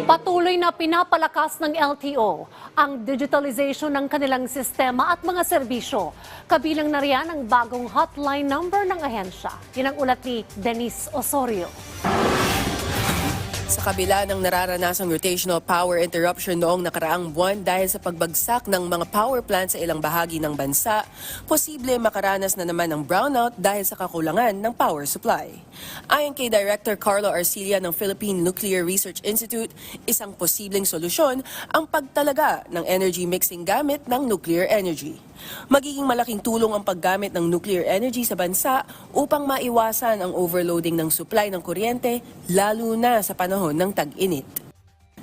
Patuloy na pinapalakas ng LTO ang digitalization ng kanilang sistema at mga serbisyo. Kabilang na riyan ang bagong hotline number ng ahensya. Yan ang ulat ni Denise Osorio. Sa kabila ng nararanasang rotational power interruption noong nakaraang buwan dahil sa pagbagsak ng mga power plant sa ilang bahagi ng bansa, posible makaranas na naman ng brownout dahil sa kakulangan ng power supply. Ayon kay Director Carlo Arcilla ng Philippine Nuclear Research Institute, isang posibleng solusyon ang pagtalaga ng energy mixing gamit ng nuclear energy. Magiging malaking tulong ang paggamit ng nuclear energy sa bansa upang maiwasan ang overloading ng supply ng kuryente, lalo na sa panahon ng tag-init.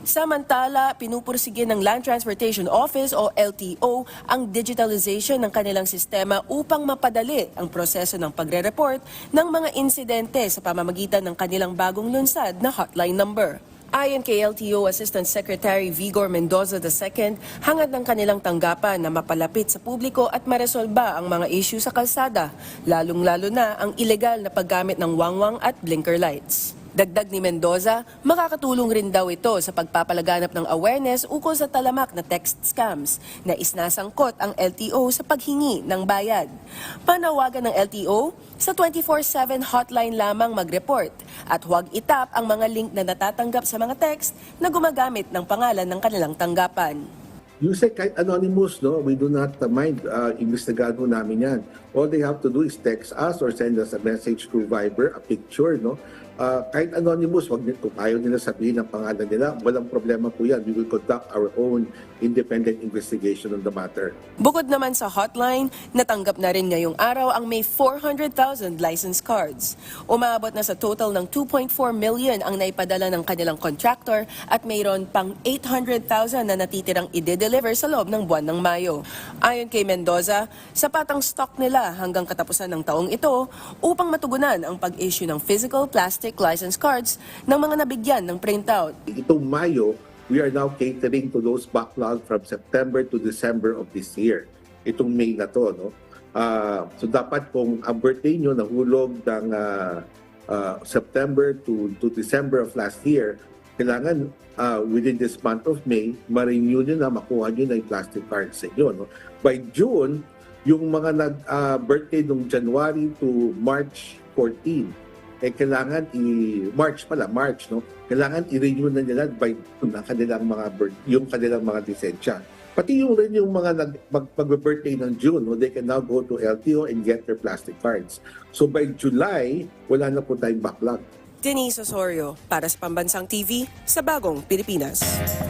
Samantala, pinupursige ng Land Transportation Office o LTO ang digitalization ng kanilang sistema upang mapadali ang proseso ng pagre-report ng mga insidente sa pamamagitan ng kanilang bagong lunsad na hotline number. Ayon kay LTO Assistant Secretary Vigor Mendoza II, hangad ng kanilang tanggapan na mapalapit sa publiko at maresolba ang mga issue sa kalsada, lalong-lalo na ang ilegal na paggamit ng wangwang at blinker lights. Dagdag ni Mendoza, makakatulong rin daw ito sa pagpapalaganap ng awareness ukol sa talamak na text scams na isnasangkot ang LTO sa paghingi ng bayad. Panawagan ng LTO, sa 24/7 hotline lamang mag-report at huwag itap ang mga link na natatanggap sa mga text na gumagamit ng pangalan ng kanilang tanggapan. You say kahit anonymous, no? We do not mind. Investigahan ho namin yan. All they have to do is text us or send us a message through Viber, a picture, no? Kahit anonymous, kung ayaw nila sabihin ang pangalan nila, walang problema po yan. We will conduct our own independent investigation on the matter. Bukod naman sa hotline, natanggap na rin ngayong araw ang may 400,000 license cards. Umabot na sa total ng 2.4 million ang naipadala ng kanilang contractor at mayroon pang 800,000 na natitirang i-deliver sa loob ng buwan ng Mayo. Ayon kay Mendoza, sapat ang stock nila hanggang katapusan ng taong ito upang matugunan ang pag-issue ng physical plastic license cards ng mga nabigyan ng printout. Itong Mayo, we are now catering to those backlog from September to December of this year. Itong May na to, no? So dapat kung ang birthday nyo nahulog ng September to December of last year, kailangan within this month of May, ma-renew nyo na, makuha nyo na yung plastic cards sa inyo. No? By June, yung mga nag-birthday nung January to March 14, kailangan March, no? Kailangan i-renew na nila by ang kanilang yung kanilang mga lisensya. Pati yung rin yung mga mag-birthday ng June, no? They can now go to LTO and get their plastic cards. So by July, wala na po tayong backlog. Denise Osorio, para sa Pambansang TV, sa Bagong Pilipinas.